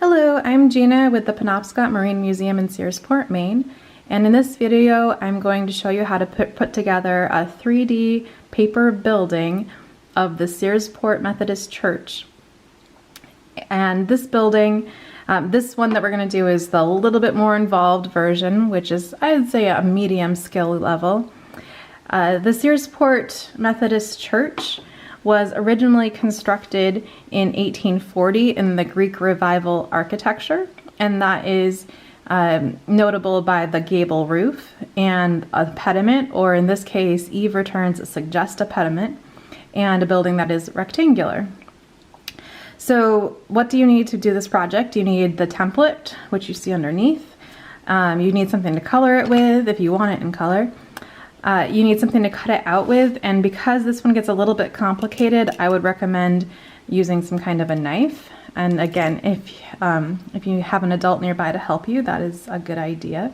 Hello, I'm Gina with the Penobscot Marine Museum in Searsport, Maine, and in this video I'm going to show you how to put together a 3D paper building of the Searsport Methodist Church. And this building, this one that we're going to do is the little bit more involved version, which is, I'd say, a medium skill level. The Searsport Methodist Church was originally constructed in 1840 in the Greek Revival architecture, and that is notable by the gable roof and a pediment, or in this case, Eve Returns suggest a pediment, and a building that is rectangular. So what do you need to do this project? You need the template, which you see underneath. You need something to color it with if you want it in color. You need something to cut it out with, and because this one gets a little bit complicated, I would recommend using some kind of a knife. And again, if you have an adult nearby to help you, that is a good idea.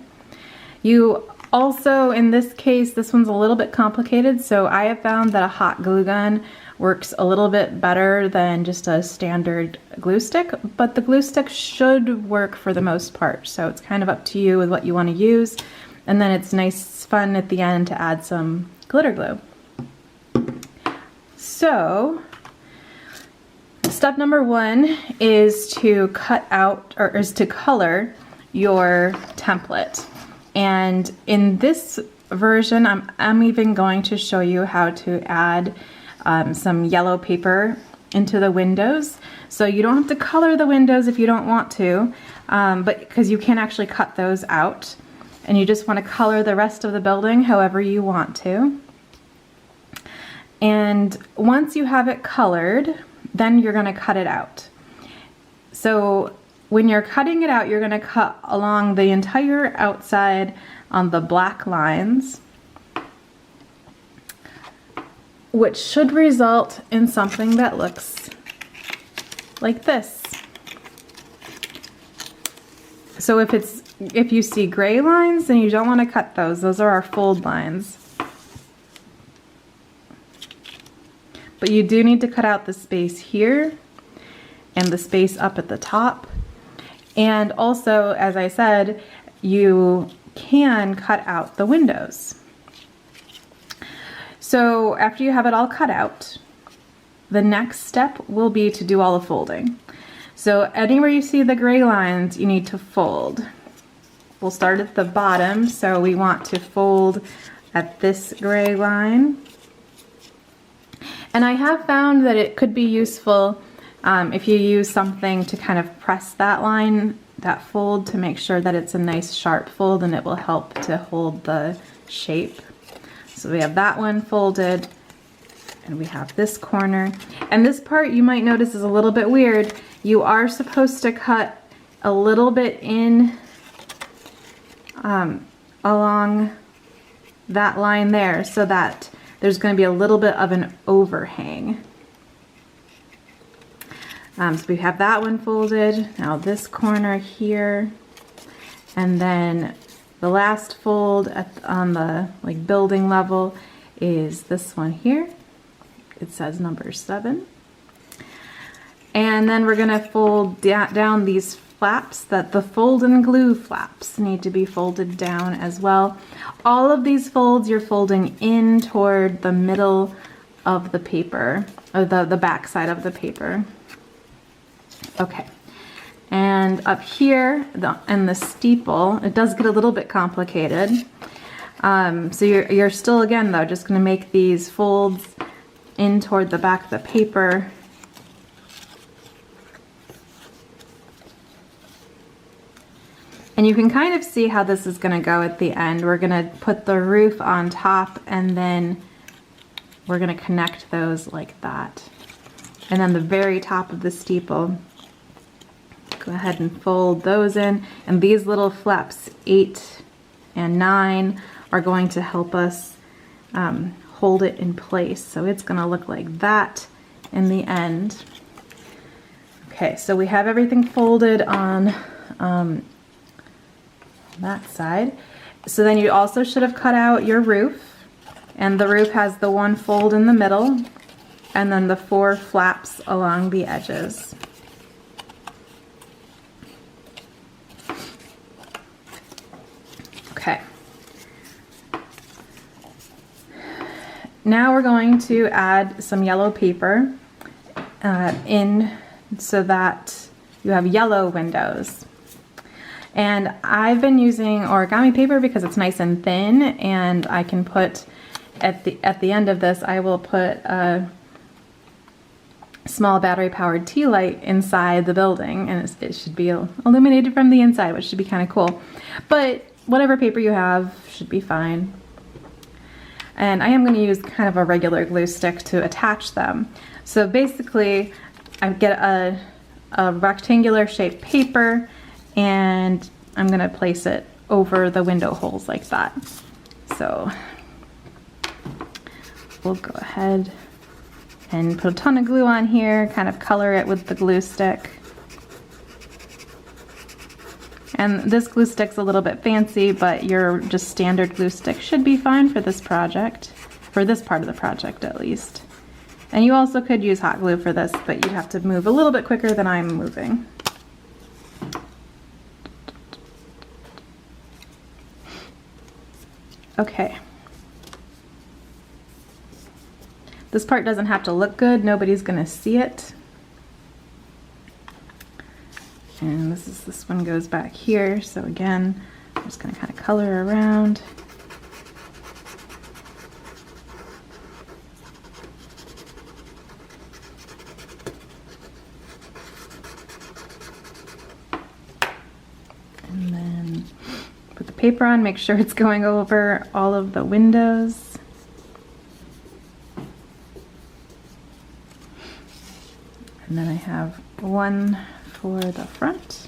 You also, in this case, this one's a little bit complicated, so I have found that a hot glue gun works a little bit better than just a standard glue stick, but the glue stick should work for the most part, so it's kind of up to you with what you want to use. And then it's nice fun at the end to add some glitter glue. So step number one is to color your template. And in this version, I'm even going to show you how to add some yellow paper into the windows. So you don't have to color the windows if you don't want to, but because you can actually cut those out. And you just want to color the rest of the building however you want to. And once you have it colored, then you're going to cut it out. So when you're cutting it out, you're going to cut along the entire outside on the black lines, which should result in something that looks like this. So if you see gray lines, then you don't want to cut those. Those are our fold lines. But you do need to cut out the space here and the space up at the top. And also, as I said, you can cut out the windows. So after you have it all cut out, the next step will be to do all the folding. So anywhere you see the gray lines, you need to fold. We'll start at the bottom, so we want to fold at this gray line. And I have found that it could be useful if you use something to kind of press that line, that fold, to make sure that it's a nice sharp fold, and it will help to hold the shape. So we have that one folded, and we have this corner. And this part you might notice is a little bit weird. You are supposed to cut a little bit in along that line there, so that there's going to be a little bit of an overhang. So we have that one folded. Now this corner here, and then the last fold on the building level is this one here. It says number 7. And then we're going to fold down these flaps, that the fold and glue flaps need to be folded down as well. All of these folds you're folding in toward the middle of the paper, or the back side of the paper. Okay. And up here, and the steeple, it does get a little bit complicated. So you're still, again though, just going to make these folds in toward the back of the paper. And you can kind of see how this is going to go at the end. We're going to put the roof on top, and then we're going to connect those like that. And then the very top of the steeple, go ahead and fold those in. And these little flaps, 8 and 9, are going to help us hold it in place. So it's going to look like that in the end. Okay, so we have everything folded on that side. So then you also should have cut out your roof, and the roof has the one fold in the middle and then the 4 flaps along the edges. now we're going to add some yellow paper in so that you have yellow windows. And I've been using origami paper because it's nice and thin, and I can put at the end of this, I will put a small battery powered tea light inside the building, and it should be illuminated from the inside, which should be kind of cool. But whatever paper you have should be fine. And I am going to use kind of a regular glue stick to attach them. So basically I get a rectangular shaped paper, and I'm going to place it over the window holes like that. So we'll go ahead and put a ton of glue on here, kind of color it with the glue stick. And this glue stick's a little bit fancy, but your just standard glue stick should be fine for this project, for this part of the project at least. And you also could use hot glue for this, but you'd have to move a little bit quicker than I'm moving. Okay. This part doesn't have to look good, nobody's gonna see it. And this one goes back here, so again, I'm just gonna kind of color around. And then put the paper on, make sure it's going over all of the windows. And then I have one for the front.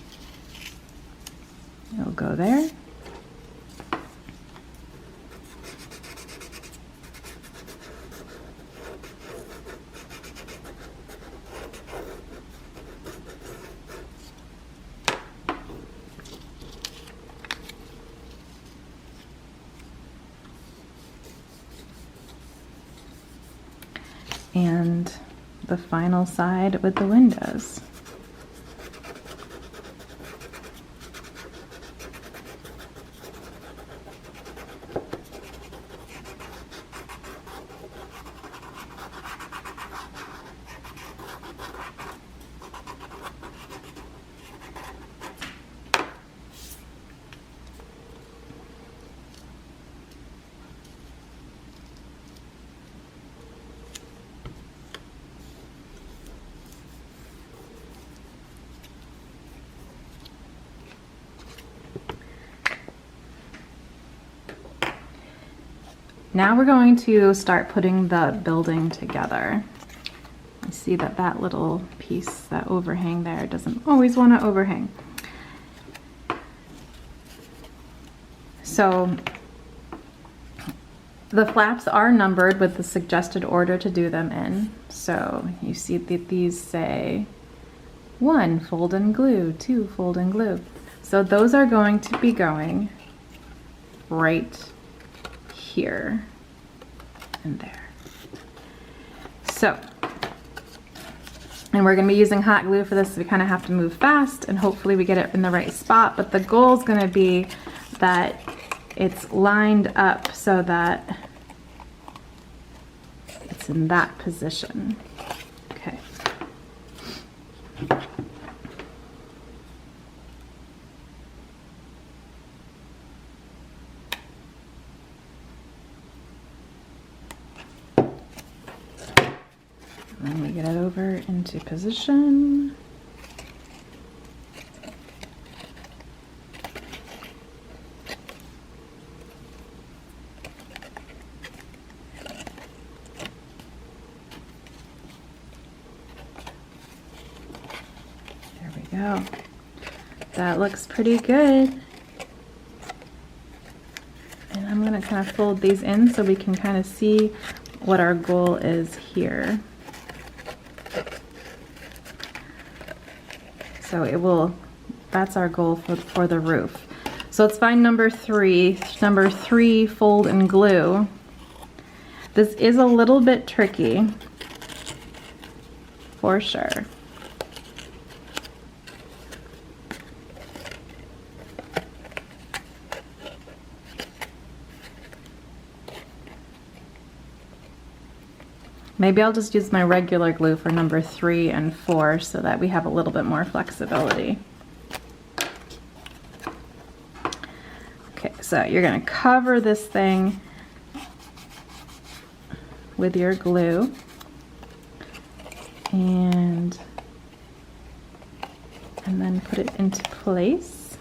It'll go there. And the final side with the windows. Now we're going to start putting the building together. I see that that little piece, that overhang there, doesn't always want to overhang. So the flaps are numbered with the suggested order to do them in. So you see that these say 1, fold and glue, 2, fold and glue. So those are going to be going right here and there. So, and we're going to be using hot glue for this, so we kind of have to move fast and hopefully we get it in the right spot, but the goal is going to be that it's lined up so that it's in that position. Okay. Then we get it over into position. There we go. That looks pretty good. And I'm going to kind of fold these in so we can kind of see what our goal is here. So it will, that's our goal for the roof. So let's find number 3. Number 3, fold and glue. This is a little bit tricky, for sure. Maybe I'll just use my regular glue for number 3 and 4 so that we have a little bit more flexibility. Okay, so you're going to cover this thing with your glue and then put it into place.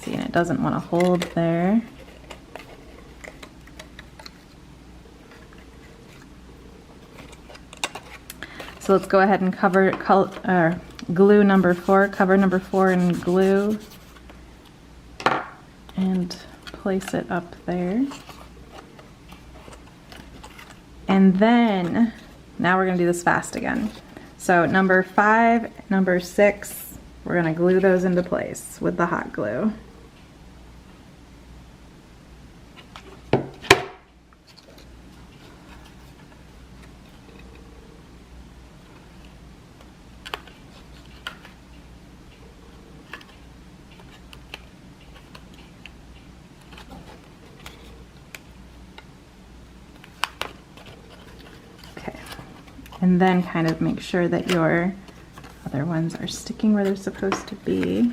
See, and it doesn't want to hold there. So let's go ahead and glue number 4, cover number 4 in glue and place it up there. And then, now we're gonna do this fast again. So number 5, number 6, we're gonna glue those into place with the hot glue. And then kind of make sure that your other ones are sticking where they're supposed to be.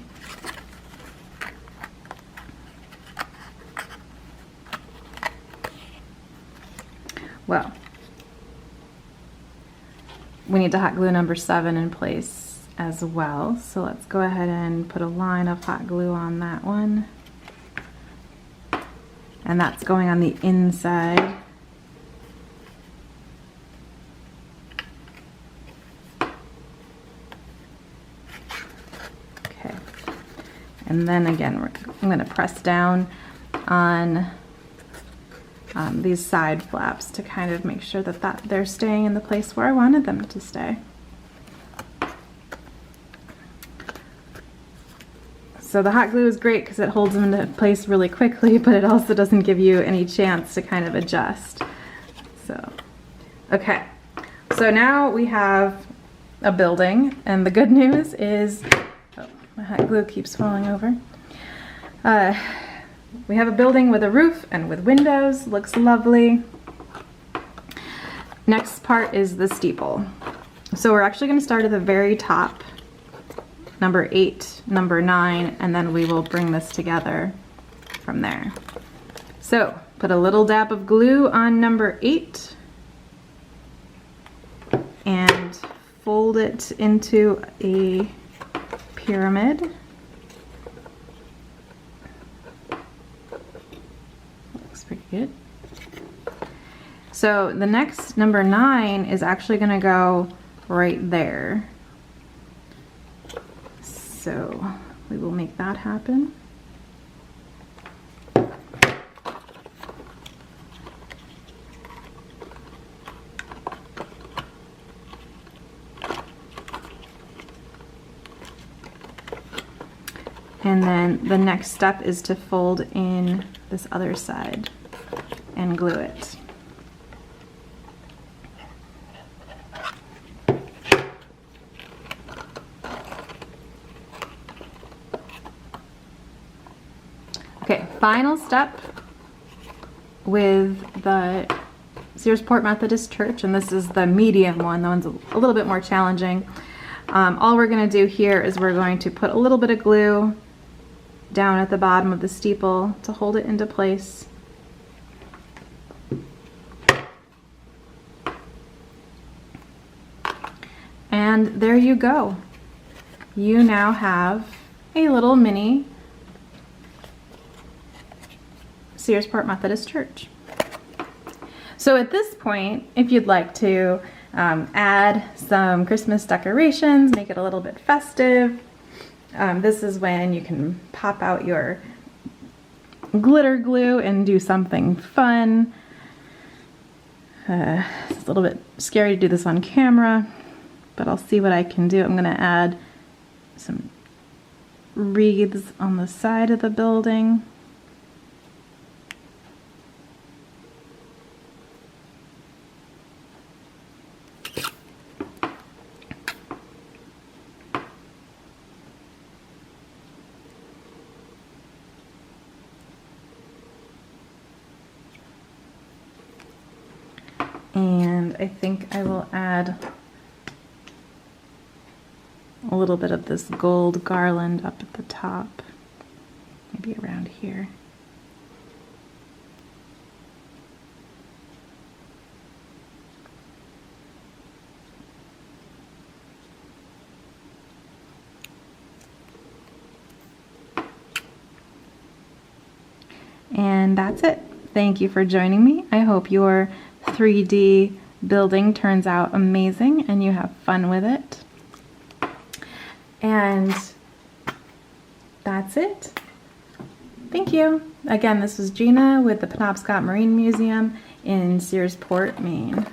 Well, we need to hot glue number 7 in place as well. So let's go ahead and put a line of hot glue on that one. And that's going on the inside. And then again, I'm going to press down on these side flaps to kind of make sure that they're staying in the place where I wanted them to stay. So the hot glue is great because it holds them into place really quickly, but it also doesn't give you any chance to kind of adjust. So, okay. So now we have a building, and the good news is, my hot glue keeps falling over. We have a building with a roof and with windows. Looks lovely. Next part is the steeple. So we're actually going to start at the very top, number 8, number 9, and then we will bring this together from there. So put a little dab of glue on number 8 and fold it into a pyramid. Looks pretty good. So the next, number 9, is actually going to go right there. So we will make that happen. And then the next step is to fold in this other side and glue it. Okay, final step with the Searsport Methodist Church, and this is the medium one, the one's a little bit more challenging. All we're going to do here is we're going to put a little bit of glue down at the bottom of the steeple to hold it into place. And there you go. You now have a little mini Searsport Methodist Church. So at this point, if you'd like to add some Christmas decorations, make it a little bit festive, this is when you can pop out your glitter glue and do something fun. It's a little bit scary to do this on camera, but I'll see what I can do. I'm going to add some wreaths on the side of the building. And I think I will add a little bit of this gold garland up at the top, maybe around here. And that's it. Thank you for joining me. I hope your 3D building turns out amazing and you have fun with it. And that's it. Thank you. Again, this was Gina with the Penobscot Marine Museum in Searsport, Maine.